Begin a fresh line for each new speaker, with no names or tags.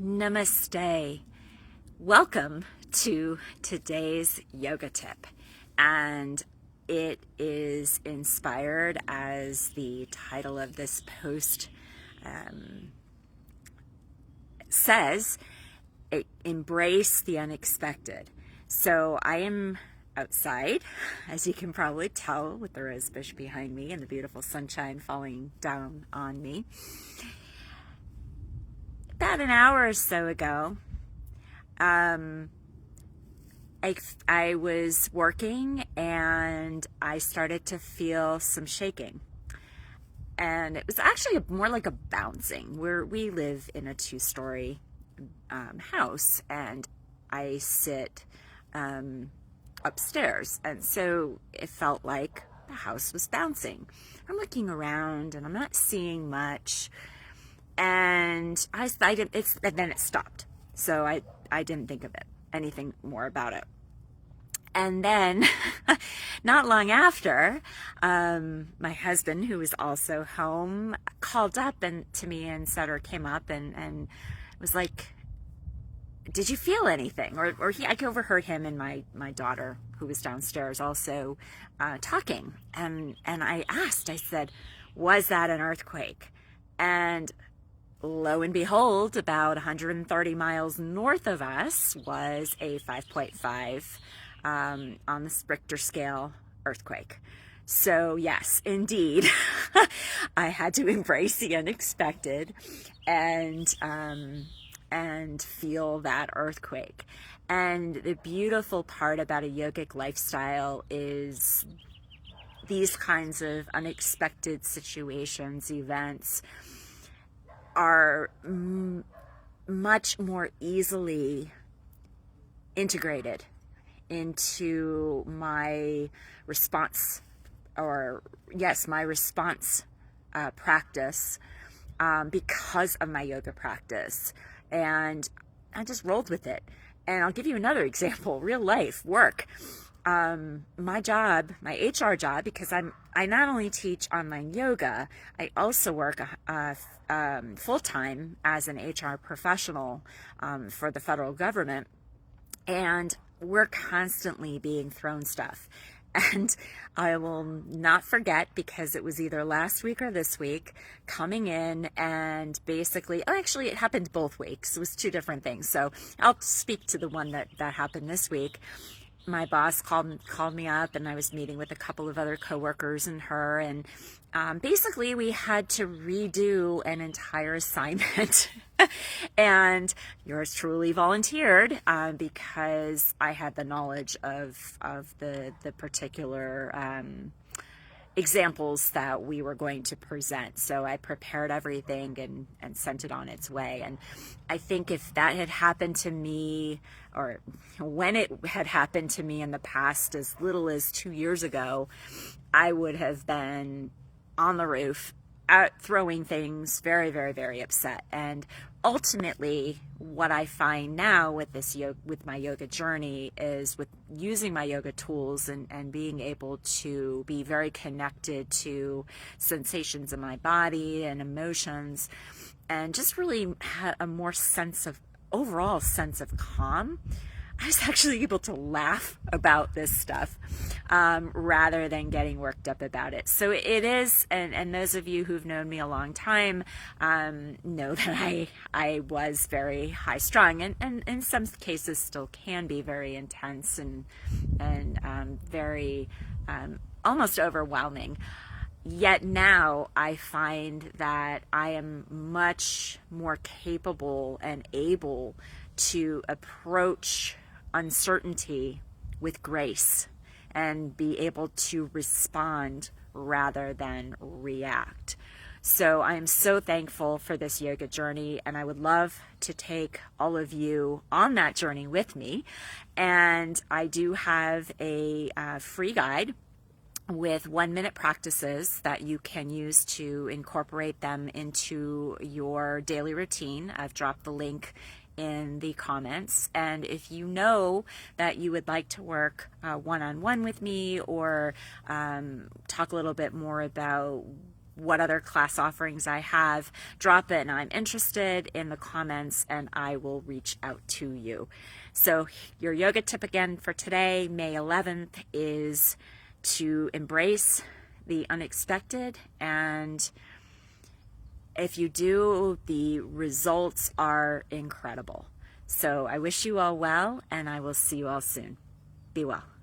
Namaste. Welcome to today's yoga tip. And it is inspired, as the title of this post says, embrace the unexpected. So I am outside, as you can probably tell, with the rose bush behind me and the beautiful sunshine falling down on me. About an hour or so ago, I was working and I started to feel some shaking. And it was actually more like a bouncing. We live in a two-story house, and I sit upstairs. And so it felt like the house was bouncing. I'm looking around and I'm not seeing much. And and then it stopped. So I didn't think of anything more about it. And then not long after, my husband, who was also home, called up to me and said, or came up and was like, did you feel anything? I overheard him and my daughter, who was downstairs, also talking. And I said, was that an earthquake? And lo and behold, about 130 miles north of us was a 5.5 on the Richter scale earthquake. So yes, indeed, I had to embrace the unexpected and feel that earthquake. And the beautiful part about a yogic lifestyle is these kinds of unexpected situations, events, are much more easily integrated into my response, practice, because of my yoga practice. And I just rolled with it. And I'll give you another example, real life work. My job, my HR job, because I not only teach online yoga, I also work full-time as an HR professional for the federal government, and we're constantly being thrown stuff. And I will not forget, because it was either last week or this week, coming in and basically, actually it happened both weeks. It was two different things. So I'll speak to the one that happened this week. My boss called me up, and I was meeting with a couple of other coworkers and her, and basically we had to redo an entire assignment. And yours truly volunteered because I had the knowledge of the particular examples that we were going to present. So I prepared everything and sent it on its way. And I think if that had happened to me, or when it had happened to me in the past, as little as 2 years ago, I would have been on the roof throwing things, very, very, very upset. And ultimately, what I find now with with my yoga journey is, with using my yoga tools and being able to be very connected to sensations in my body and emotions, and just really a more overall sense of calm. I was actually able to laugh about this stuff rather than getting worked up about it. So it is, and those of you who've known me a long time know that I was very high strung, and in some cases still can be very intense and very almost overwhelming. Yet now I find that I am much more capable and able to approach uncertainty with grace and be able to respond rather than react. So I am so thankful for this yoga journey, and I would love to take all of you on that journey with me. And I do have a free guide with 1-minute practices that you can use to incorporate them into your daily routine. I've dropped the link in the comments. And if you know that you would like to work one-on-one with me, or talk a little bit more about what other class offerings I have, drop it and I'm interested in the comments, and I will reach out to you. So your yoga tip again for today, May 11th, is to embrace the unexpected, and if you do, the results are incredible. So I wish you all well, and I will see you all soon. Be well.